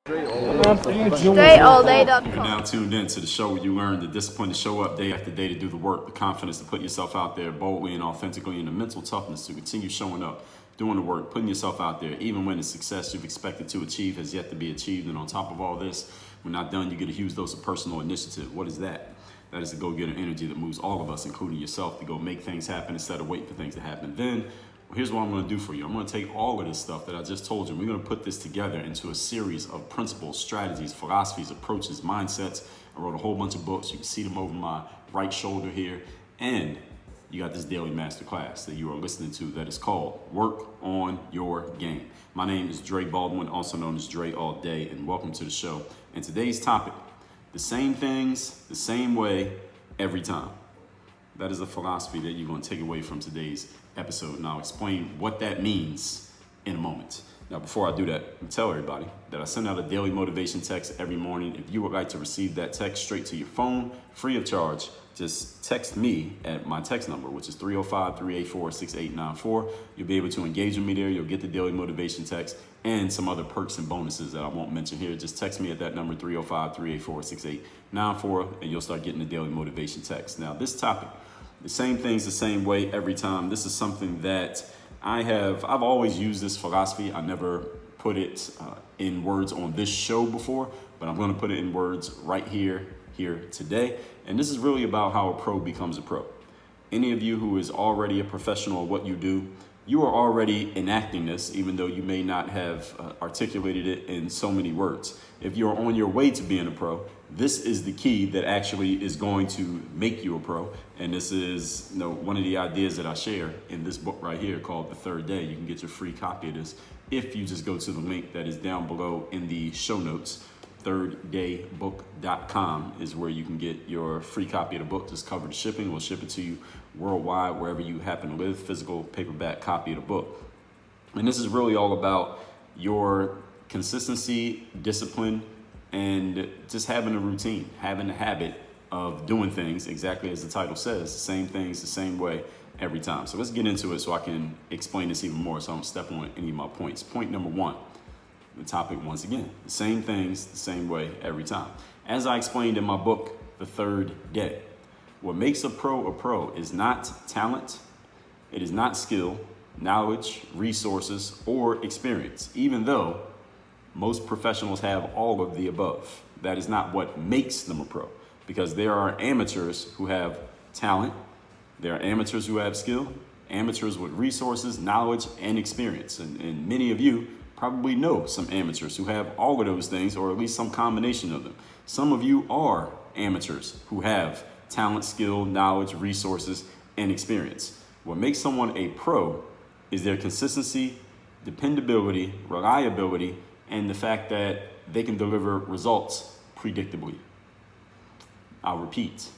DreAllDay.com. You're now tuned in to the show where you learn the discipline to show up day after day to do the work, the confidence to put yourself out there boldly and authentically, and the mental toughness to continue showing up, doing the work, putting yourself out there, even when the success you've expected to achieve has yet to be achieved. And on top of all this, we're not done. You get a huge dose of personal initiative. What is that? That is the go-getter energy that moves all of us, including yourself, to go make things happen instead of waiting for things to happen. Then, here's what I'm going to do for you. I'm going to take all of this stuff that I just told you. We're going to put this together into a series of principles, strategies, philosophies, approaches, mindsets. I wrote a whole bunch of books. You can see them over my right shoulder here. And you got this daily masterclass that you are listening to that is called Work on Your Game. My name is Dre Baldwin, also known as Dre All Day, and welcome to the show. And today's topic, the same things, the same way, every time. That is a philosophy that you're going to take away from today's episode, and I'll explain what that means in a moment. Now, before I do that, I'm tell everybody that I send out a daily motivation text every morning. If you would like to receive that text straight to your phone, free of charge, just text me at my text number, which is 305-384-6894. You'll be able to engage with me there. You'll get the daily motivation text and some other perks and bonuses that I won't mention here. Just text me at that number, 305-384-6894, and you'll start getting the daily motivation text. Now, this topic, the same things the same way every time. This is something that I've always used this philosophy. I never put it in words on this show before, but I'm going to put it in words right here today. And this is really about how a pro becomes a pro. Any of you who is already a professional at what you do, you are already enacting this, even though you may not have articulated it in so many words. If you're on your way to being a pro, this is the key that actually is going to make you a pro. And this is one of the ideas that I share in this book right here called The Third Day. You can get your free copy of this if you just go to the link that is down below in the show notes. ThirdDayBook.com is where you can get your free copy of the book. Just cover the shipping. We'll ship it to you worldwide, wherever you happen to live, physical paperback copy of the book. And this is really all about your consistency, discipline, and just having a routine, having a habit of doing things exactly as the title says, the same things, the same way every time. So let's get into it so I can explain this even more so I don't step on any of my points. Point number one. The topic, once again, the same things, the same way, every time. As I explained in my book, The Third Day, what makes a pro is not talent, it is not skill, knowledge, resources, or experience, even though most professionals have all of the above. That is not what makes them a pro, because there are amateurs who have talent, there are amateurs who have skill, amateurs with resources, knowledge, and experience. And many of you probably know some amateurs who have all of those things, or at least some combination of them. Some of you are amateurs who have talent, skill, knowledge, resources, and experience. What makes someone a pro is their consistency, dependability, reliability, and the fact that they can deliver results predictably. I'll repeat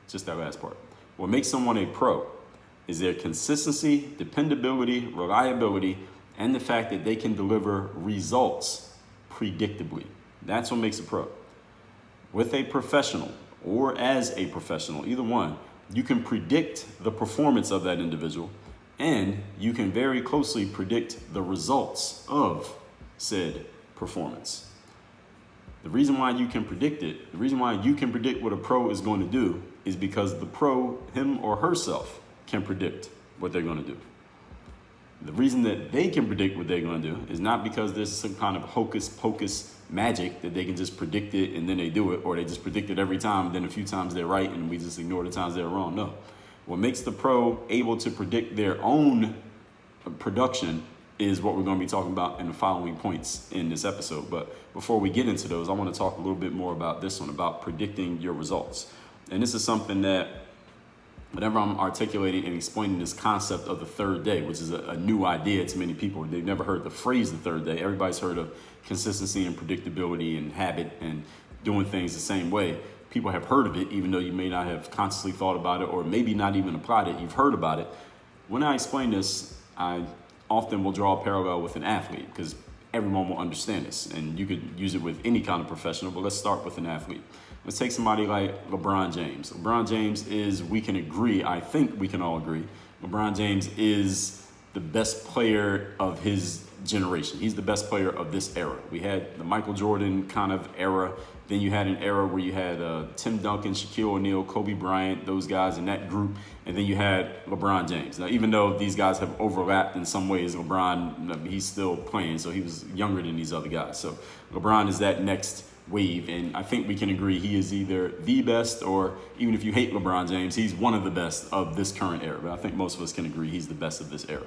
just that last part. What makes someone a pro is their consistency, dependability, reliability, and the fact that they can deliver results predictably. That's what makes a pro. With a professional or as a professional, either one, you can predict the performance of that individual, and you can very closely predict the results of said performance. The reason why you can predict it, the reason why you can predict what a pro is going to do is because the pro, him or herself, can predict what they're going to do. The reason that they can predict what they're going to do is not because there's some kind of hocus pocus magic that they can just predict it and then they do it, or they just predict it every time, then a few times they're right and we just ignore the times they're wrong. No. What makes the pro able to predict their own production is what we're going to be talking about in the following points in this episode. But before we get into those, I want to talk a little bit more about this one, about predicting your results. And this is something that whenever I'm articulating and explaining this concept of the third day, which is a new idea to many people, they've never heard the phrase the third day. Everybody's heard of consistency and predictability and habit and doing things the same way. People have heard of it, even though you may not have consciously thought about it or maybe not even applied it. You've heard about it. When I explain this, I often will draw a parallel with an athlete because everyone will understand this. And you could use it with any kind of professional, but let's start with an athlete. Let's take somebody like LeBron James. LeBron James is, we can agree, I think we can all agree, LeBron James is the best player of his generation. He's the best player of this era. We had the Michael Jordan kind of era. Then you had an era where you had Tim Duncan, Shaquille O'Neal, Kobe Bryant, those guys in that group. And then you had LeBron James. Now, even though these guys have overlapped in some ways, LeBron, he's still playing, so he was younger than these other guys. So LeBron is that next wave, and I think we can agree he is either the best, or even if you hate LeBron James, he's one of the best of this current era. But I think most of us can agree he's the best of this era.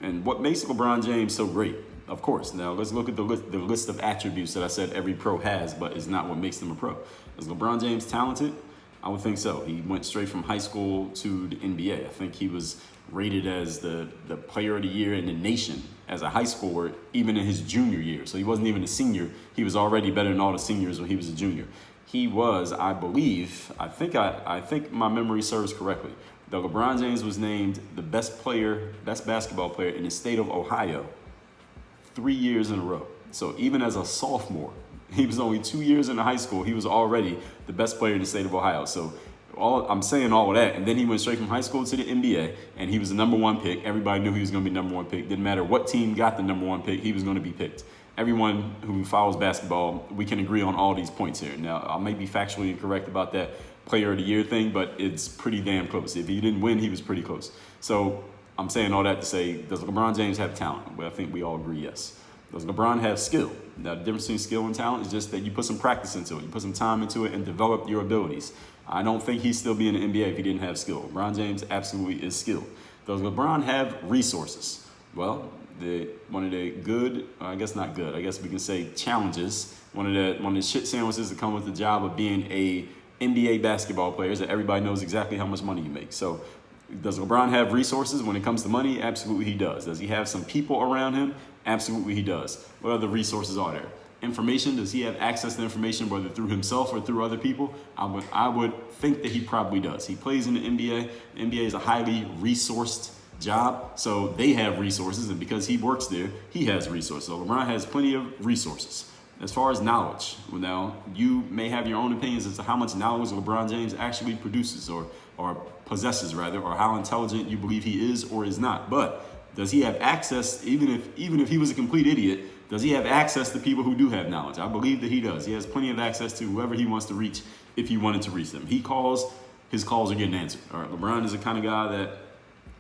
And what makes LeBron James so great? Of course, now let's look at the list of attributes that I said every pro has, but is not what makes them a pro. Is LeBron James talented? I would think so. He went straight from high school to the NBA. I think he was rated as the player of the year in the nation as a high schooler, even in his junior year. So he wasn't even a senior. He was already better than all the seniors when he was a junior. He was, I believe, I think my memory serves correctly, that LeBron James was named the best basketball player in the state of Ohio 3 years in a row. So even as a sophomore, he was only 2 years into high school, he was already the best player in the state of Ohio. So I'm saying all of that, and then he went straight from high school to the NBA, and he was the number one pick. Everybody knew he was going to be number one pick. Didn't matter what team got the number one pick, he was going to be picked. Everyone who follows basketball, we can agree on all these points here. Now, I may be factually incorrect about that player of the year thing, but it's pretty damn close. If he didn't win, he was pretty close. So I'm saying all that to say, does LeBron James have talent? Well, I think we all agree yes. Does LeBron have skill? Now, the difference between skill and talent is just that you put some practice into it. You put some time into it and develop your abilities. I don't think he'd still be in the NBA if he didn't have skill. LeBron James absolutely is skilled. Does LeBron have resources? Well, one of the good, I guess not good, I guess we can say challenges, one of the shit sandwiches that come with the job of being a NBA basketball player is that everybody knows exactly how much money you make. So does LeBron have resources when it comes to money? Absolutely he does. Does he have some people around him? Absolutely he does. What other resources are there? Information, does he have access to information, whether through himself or through other people? I would think that he probably does. He plays in the NBA. The NBA is a highly resourced job, so they have resources, and because he works there, he has resources. So LeBron has plenty of resources. As far as knowledge, well, now you may have your own opinions as to how much knowledge LeBron James actually produces or possesses rather, or how intelligent you believe he is or is not. But does he have access, even if he was a complete idiot, does he have access to people who do have knowledge? I believe that he does. He has plenty of access to whoever he wants to reach if he wanted to reach them. He calls, his calls are getting answered. All right, LeBron is the kind of guy that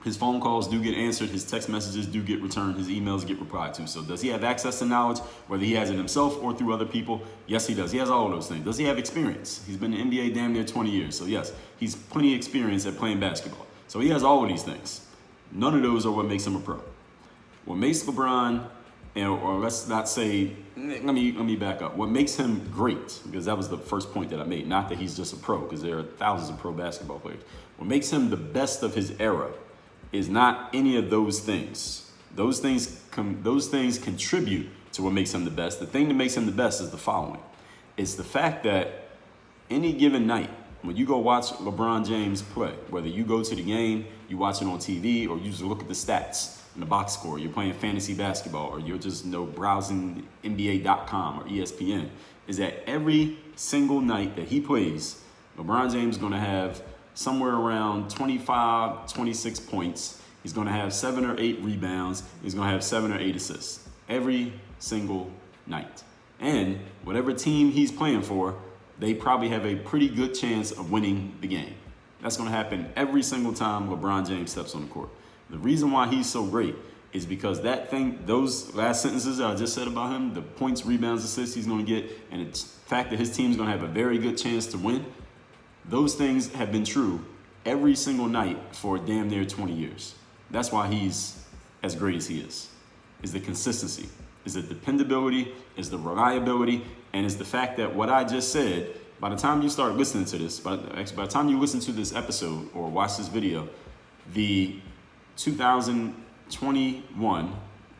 his phone calls do get answered, his text messages do get returned, his emails get replied to. So does he have access to knowledge, whether he has it himself or through other people? Yes, he does. He has all of those things. Does he have experience? He's been in the NBA damn near 20 years. So yes, he's plenty of experience at playing basketball. So he has all of these things. None of those are what makes him a pro. What makes LeBron, or let's not say, let me back up. What makes him great, because that was the first point that I made, not that he's just a pro, because there are thousands of pro basketball players. What makes him the best of his era is not any of those things. Those things contribute to what makes him the best. The thing that makes him the best is the following. It's the fact that any given night, when you go watch LeBron James play, whether you go to the game, you watch it on TV, or you just look at the stats in the box score, you're playing fantasy basketball, or you're just browsing NBA.com or ESPN, is that every single night that he plays, LeBron James is going to have somewhere around 25, 26 points. He's going to have 7 or 8 rebounds. He's going to have 7 or 8 assists every single night. And whatever team he's playing for, they probably have a pretty good chance of winning the game. That's going to happen every single time LeBron James steps on the court. The reason why he's so great is because those last sentences that I just said about him, the points, rebounds, assists he's going to get, and the fact that his team's going to have a very good chance to win, those things have been true every single night for damn near 20 years. That's why he's as great as he is the consistency, is the dependability, is the reliability, and is the fact that what I just said, by the time you start listening to this, by the time you listen to this episode or watch this video, the 2021-2022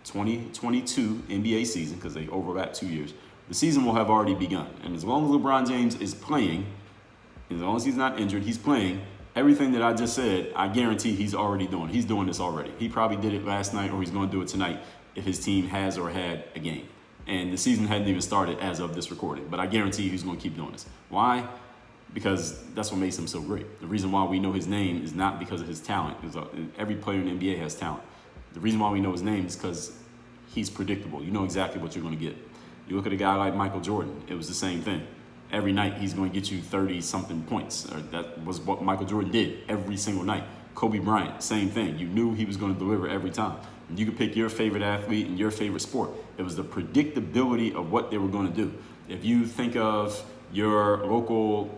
NBA season, because they overlap 2 years, the season will have already begun. And as long as LeBron James is playing, as long as he's not injured, he's playing, everything that I just said, I guarantee he's already doing. He's doing this already. He probably did it last night, or he's going to do it tonight if his team has or had a game. And the season hadn't even started as of this recording. But I guarantee he's going to keep doing this. Why? Because that's what makes him so great. The reason why we know his name is not because of his talent. Every player in the NBA has talent. The reason why we know his name is because he's predictable. You know exactly what you're going to get. You look at a guy like Michael Jordan, it was the same thing. Every night he's going to get you 30-something points. Or that was what Michael Jordan did every single night. Kobe Bryant, same thing. You knew he was going to deliver every time. And you could pick your favorite athlete and your favorite sport. It was the predictability of what they were going to do. If you think of your local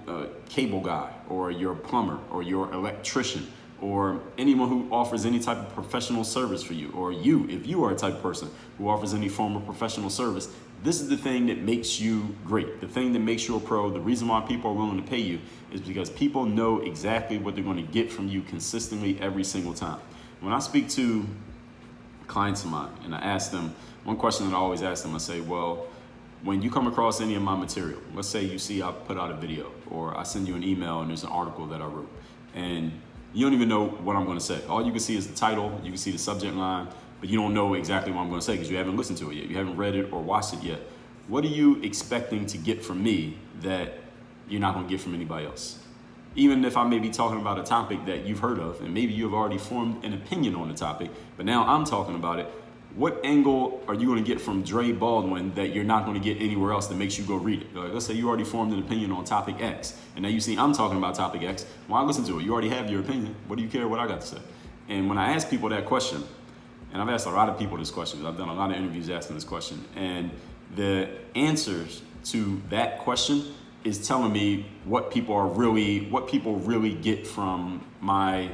cable guy, or your plumber, or your electrician, or anyone who offers any type of professional service for you, or you, if you are a type of person who offers any form of professional service, this is the thing that makes you great. The thing that makes you a pro, the reason why people are willing to pay you is because people know exactly what they're going to get from you consistently every single time. When I speak to clients of mine and I ask them, one question that I always ask them, I say, well, when you come across any of my material, let's say you see I put out a video, or I send you an email and there's an article that I wrote, and you don't even know what I'm going to say. All you can see is the title, you can see the subject line, but you don't know exactly what I'm going to say because you haven't listened to it yet. You haven't read it or watched it yet. What are you expecting to get from me that you're not going to get from anybody else? Even if I may be talking about a topic that you've heard of, and maybe you've already formed an opinion on the topic, but now I'm talking about it, what angle are you going to get from Dre Baldwin that you're not going to get anywhere else that makes you go read it? Like, let's say you already formed an opinion on topic X, and now you see I'm talking about topic X. Why listen to it? You already have your opinion. What do you care what I got to say? And when I ask people that question, and I've asked a lot of people this question, I've done a lot of interviews asking this question, and the answers to that question is telling me what people really get from my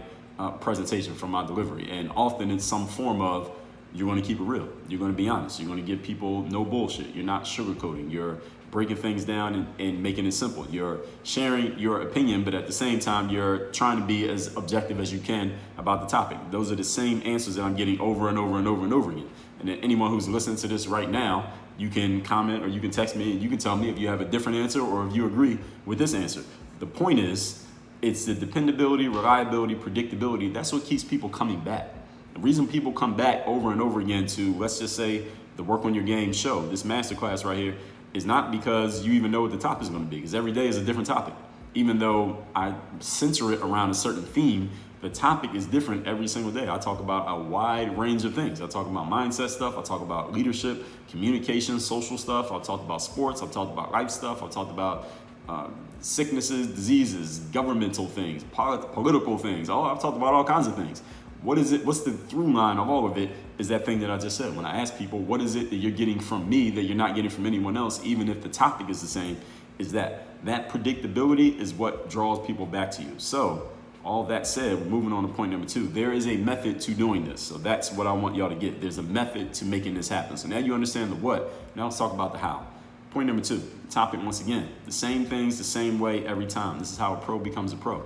presentation, from my delivery. And often it's some form of, you're going to keep it real. You're going to be honest. You're going to give people no bullshit. You're not sugarcoating. You're breaking things down and making it simple. You're sharing your opinion, but at the same time, you're trying to be as objective as you can about the topic. Those are the same answers that I'm getting over and over and over and over again. And then anyone who's listening to this right now, you can comment or you can text me and you can tell me if you have a different answer or if you agree with this answer. The point is, it's the dependability, reliability, predictability. That's what keeps people coming back. The reason people come back over and over again to, let's just say, the Work on Your Game show, this masterclass right here, is not because you even know what the topic is going to be, because every day is a different topic. Even though I censor it around a certain theme, the topic is different every single day. I talk about a wide range of things. I talk about mindset stuff. I talk about leadership, communication, social stuff. I'll talk about sports. I'll talk about life stuff. I'll talk about sicknesses, diseases, governmental things, political things. I've talked about all kinds of things. What is it? What's the through line of all of it? Is that thing that I just said. When I ask people, what is it that you're getting from me that you're not getting from anyone else, even if the topic is the same, is that predictability is what draws people back to you. So all that said, we're moving on to point number 2. There is a method to doing this. So that's what I want y'all to get. There's a method to making this happen. So now you understand the what. Now let's talk about the how. Point number 2, the topic once again. The same things, the same way every time. This is how a pro becomes a pro.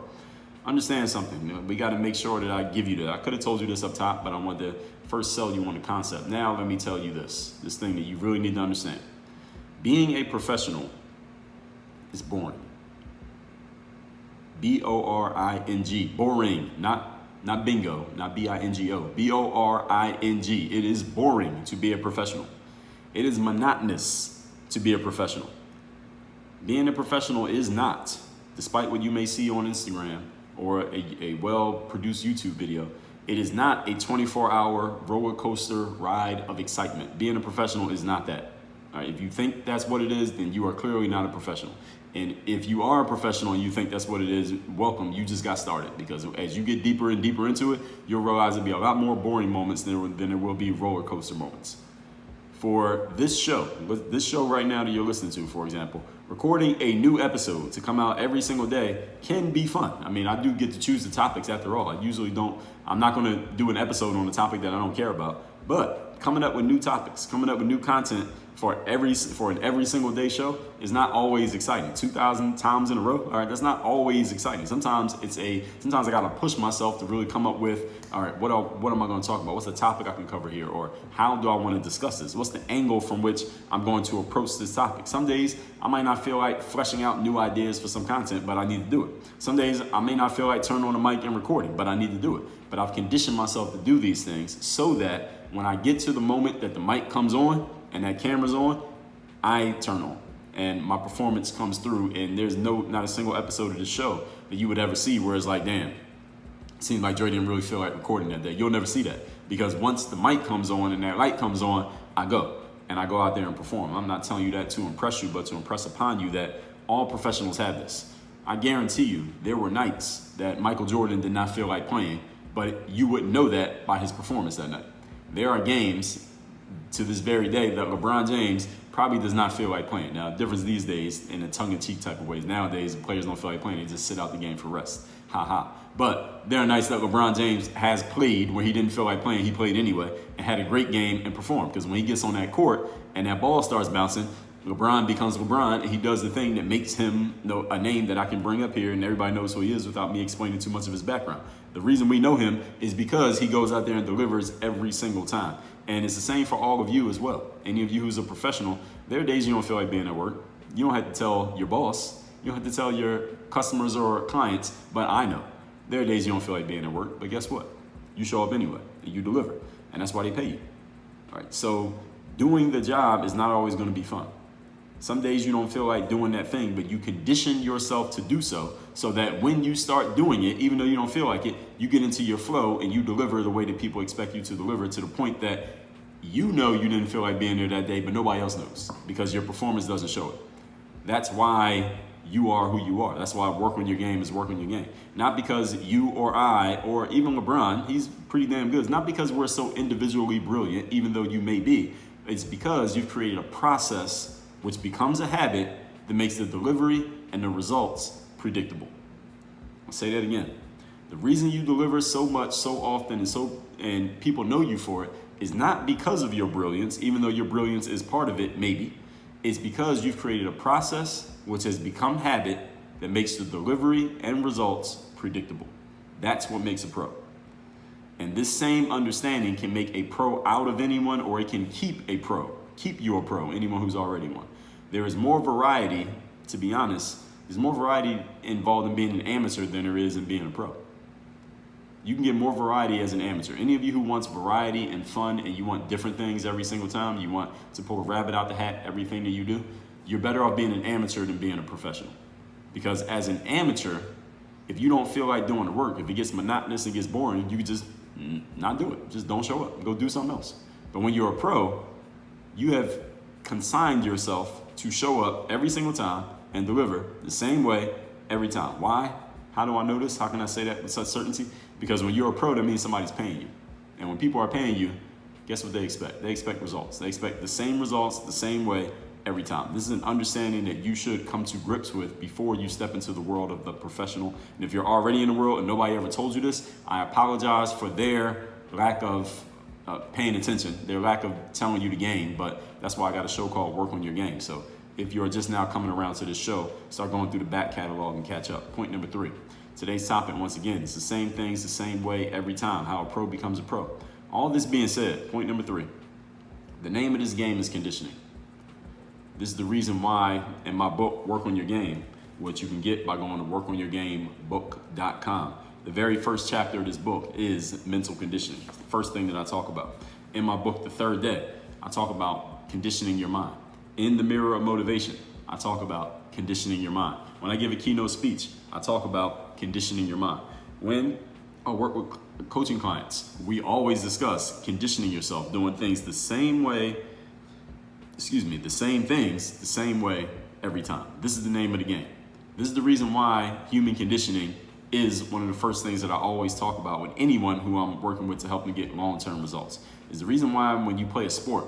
Understand something. We got to make sure that I give you that. I could have told you this up top, but I wanted to first sell you on the concept. Now let me tell you this thing that you really need to understand. Being a professional is boring. B-O-R-I-N-G. Boring. Not bingo. Not B-I-N-G-O. B-O-R-I-N-G. It is boring to be a professional. It is monotonous to be a professional. Being a professional is not, despite what you may see on Instagram or a well-produced YouTube video, it is not a 24-hour roller coaster ride of excitement. Being a professional is not that. All right, if you think that's what it is, then you are clearly not a professional. And if you are a professional and you think that's what it is, welcome, you just got started. Because as you get deeper and deeper into it, you'll realize there'll be a lot more boring moments than there will be roller coaster moments. For this show right now that you're listening to, for example, recording a new episode to come out every single day can be fun. I mean, I do get to choose the topics after all. I'm not going to do an episode on a topic that I don't care about, but coming up with new topics, coming up with new content for an every single day show is not always exciting. 2,000 times in a row, all right, that's not always exciting. Sometimes I gotta push myself to really come up with, all right, what am I gonna talk about? What's the topic I can cover here? Or how do I wanna discuss this? What's the angle from which I'm going to approach this topic? Some days I might not feel like fleshing out new ideas for some content, but I need to do it. Some days I may not feel like turning on the mic and recording, but I need to do it. But I've conditioned myself to do these things so that when I get to the moment that the mic comes on and that camera's on, I turn on and my performance comes through, and there's not a single episode of the show that you would ever see where it's like, damn, it seems like Dre didn't really feel like recording that day. You'll never see that. because once the mic comes on and that light comes on, I go out there and perform. I'm not telling you that to impress you, but to impress upon you that all professionals have this. I guarantee you there were nights that Michael Jordan did not feel like playing, but you wouldn't know that by his performance that night. There are games to this very day that LeBron James probably does not feel like playing. Now, the difference these days in a tongue-in-cheek type of ways. Nowadays, players don't feel like playing. They just sit out the game for rest. Ha ha. But there are nights that LeBron James has played where he didn't feel like playing. He played anyway and had a great game and performed. Because when he gets on that court and that ball starts bouncing, LeBron becomes LeBron, and he does the thing that makes him a name that I can bring up here and everybody knows who he is without me explaining too much of his background. The reason we know him is because he goes out there and delivers every single time. And it's the same for all of you as well. Any of you who's a professional, there are days you don't feel like being at work. You don't have to tell your boss. You don't have to tell your customers or clients, but I know. There are days you don't feel like being at work, but guess what? You show up anyway, and you deliver. And that's why they pay you. All right, so doing the job is not always going to be fun. Some days you don't feel like doing that thing, but you condition yourself to do so that when you start doing it, even though you don't feel like it, you get into your flow and you deliver the way that people expect you to deliver, to the point that you know you didn't feel like being there that day, but nobody else knows because your performance doesn't show it. That's why you are who you are. That's why work on your game is work on your game. Not because you or I or even LeBron, he's pretty damn good. It's not because we're so individually brilliant, even though you may be. It's because you've created a process which becomes a habit that makes the delivery and the results predictable. I'll say that again. The reason you deliver so much, so often, and people know you for it is not because of your brilliance, even though your brilliance is part of it, maybe. It's because you've created a process which has become habit that makes the delivery and results predictable. That's what makes a pro. And this same understanding can make a pro out of anyone, or it can keep a pro. Keep you a pro, anyone who's already one. There is more variety, to be honest, there's more variety involved in being an amateur than there is in being a pro. You can get more variety as an amateur. Any of you who wants variety and fun and you want different things every single time, you want to pull a rabbit out the hat, everything that you do, you're better off being an amateur than being a professional. Because as an amateur, if you don't feel like doing the work, if it gets monotonous and gets boring, you can just not do it. Just don't show up. Go do something else. But when you're a pro, you have consigned yourself to show up every single time and deliver the same way every time. Why? How do I know this? How can I say that with such certainty? Because when you're a pro, that means somebody's paying you. And when people are paying you, guess what they expect? They expect results. They expect the same results the same way every time. This is an understanding that you should come to grips with before you step into the world of the professional. And if you're already in the world and nobody ever told you this, I apologize for their lack of paying attention, their lack of telling you the game, but that's why I got a show called Work on Your Game. So if you're just now coming around to this show, start going through the back catalog and catch up. Point number 3. Today's topic, once again, it's the same things, the same way every time, how a pro becomes a pro. All this being said, point number 3, the name of this game is conditioning. This is the reason why in my book, Work on Your Game, which you can get by going to workonyourgamebook.com. The very first chapter of this book is mental conditioning. It's the first thing that I talk about. In my book, The Third Day, I talk about conditioning your mind. In The Mirror of Motivation, I talk about conditioning your mind. When I give a keynote speech, I talk about conditioning your mind. When I work with coaching clients, we always discuss conditioning yourself, doing things the same way, the same things the same way every time. This is the name of the game. This is the reason why human conditioning is one of the first things that I always talk about with anyone who I'm working with to help them get long-term results. Is the reason why when you play a sport,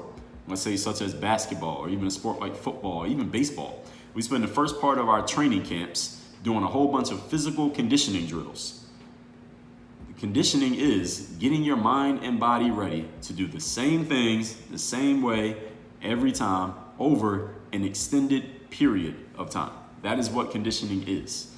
let's say such as basketball or even a sport like football or even baseball, we spend the first part of our training camps doing a whole bunch of physical conditioning drills. Conditioning is getting your mind and body ready to do the same things the same way every time over an extended period of time. That is what conditioning is.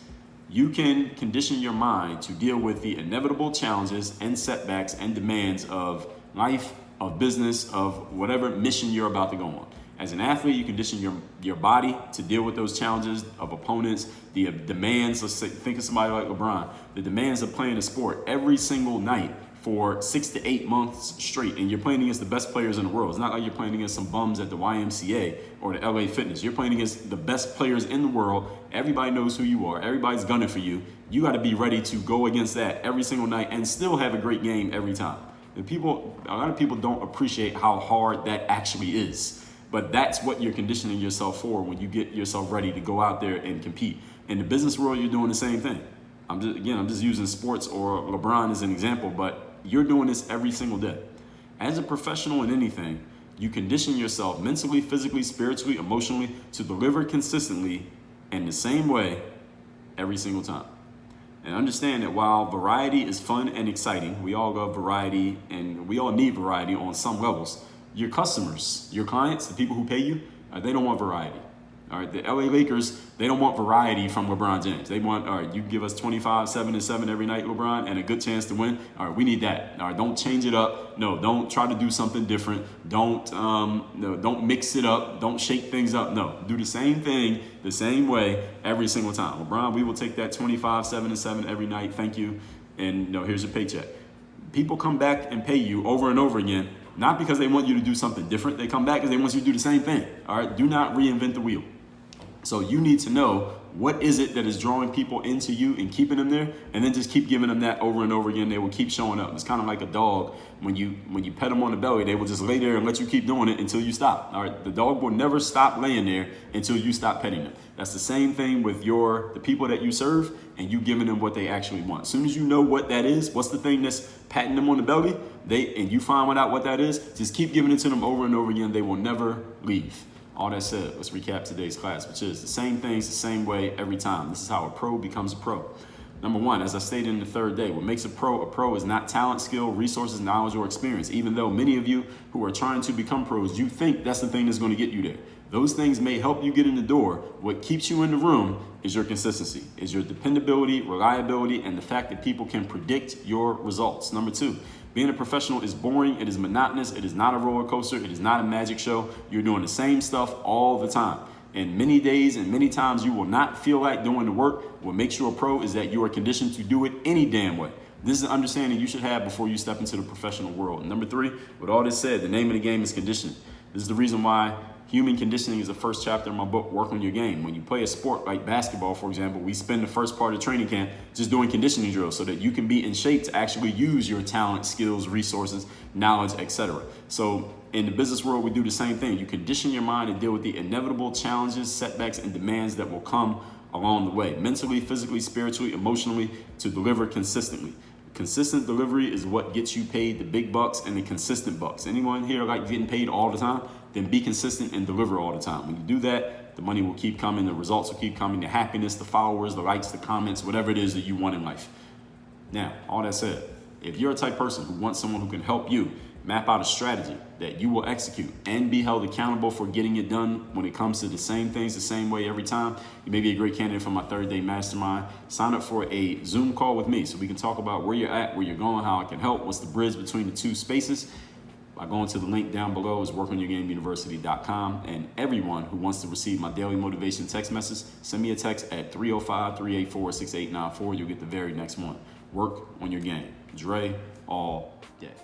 You can condition your mind to deal with the inevitable challenges and setbacks and demands of life, of business, of whatever mission you're about to go on. As an athlete, you condition your body to deal with those challenges of opponents, the demands. Let's say, think of somebody like LeBron, the demands of playing a sport every single night for 6 to 8 months straight, and you're playing against the best players in the world. It's not like you're playing against some bums at the YMCA or the LA Fitness. You're playing against the best players in the world. Everybody knows who you are. Everybody's gunning for you. You got to be ready to go against that every single night and still have a great game every time. A lot of people don't appreciate how hard that actually is. But that's what you're conditioning yourself for when you get yourself ready to go out there and compete. In the business world, you're doing the same thing. I'm just using sports or LeBron as an example, but you're doing this every single day. As a professional in anything, you condition yourself mentally, physically, spiritually, emotionally to deliver consistently in the same way every single time. And understand that while variety is fun and exciting, we all love variety and we all need variety on some levels. Your customers, your clients, the people who pay you, they don't want variety. All right, the LA Lakers, they don't want variety from LeBron James. They want, all right, you give us 25, 7, and 7 every night, LeBron, and a good chance to win. All right, we need that. All right, don't change it up. No, don't try to do something different. Don't mix it up. Don't shake things up. No, do the same thing the same way every single time. LeBron, we will take that 25, 7, and 7 every night. Thank you. And here's your paycheck. People come back and pay you over and over again, not because they want you to do something different. They come back because they want you to do the same thing. All right, do not reinvent the wheel. So you need to know what is it that is drawing people into you and keeping them there, and then just keep giving them that over and over again. They will keep showing up. It's kind of like a dog. When you pet them on the belly, they will just lay there and let you keep doing it until you stop. All right, the dog will never stop laying there until you stop petting them. That's the same thing with the people that you serve and you giving them what they actually want. As soon as you know what that is, what's the thing that's patting them on the belly, and you find out what that is, just keep giving it to them over and over again. They will never leave. All that said, let's recap today's class, which is the same things the same way every time. This is how a pro becomes a pro. Number one, as I stated in the third day, what makes a pro is not talent, skill, resources, knowledge, or experience. Even though many of you who are trying to become pros, you think that's the thing that's going to get you there. Those things may help you get in the door. What keeps you in the room is your consistency, is your dependability, reliability, and the fact that people can predict your results. Number two, being a professional is boring. It is monotonous. It is not a roller coaster. It is not a magic show. You're doing the same stuff all the time. And many days and many times you will not feel like doing the work. What makes you a pro is that you are conditioned to do it any damn way. This is an understanding you should have before you step into the professional world. And number three, with all this said, the name of the game is conditioning. This is the reason why human conditioning is the first chapter of my book, Work on Your Game. When you play a sport like basketball, for example, we spend the first part of training camp just doing conditioning drills so that you can be in shape to actually use your talent, skills, resources, knowledge, etc. So in the business world, we do the same thing. You condition your mind to deal with the inevitable challenges, setbacks, and demands that will come along the way, mentally, physically, spiritually, emotionally, to deliver consistently. Consistent delivery is what gets you paid the big bucks and the consistent bucks. Anyone here like getting paid all the time? Then be consistent and deliver all the time. When you do that, the money will keep coming, the results will keep coming, the happiness, the followers, the likes, the comments, whatever it is that you want in life. Now, all that said, if you're a type person who wants someone who can help you map out a strategy that you will execute and be held accountable for getting it done when it comes to the same things the same way every time, you may be a great candidate for my 3rd-day mastermind. Sign up for a Zoom call with me so we can talk about where you're at, where you're going, how I can help, what's the bridge between the two spaces. By going to the link down below is workonyourgameuniversity.com. And everyone who wants to receive my daily motivation text message, send me a text at 305-384-6894. You'll get the very next one. Work on your game. Dre all day.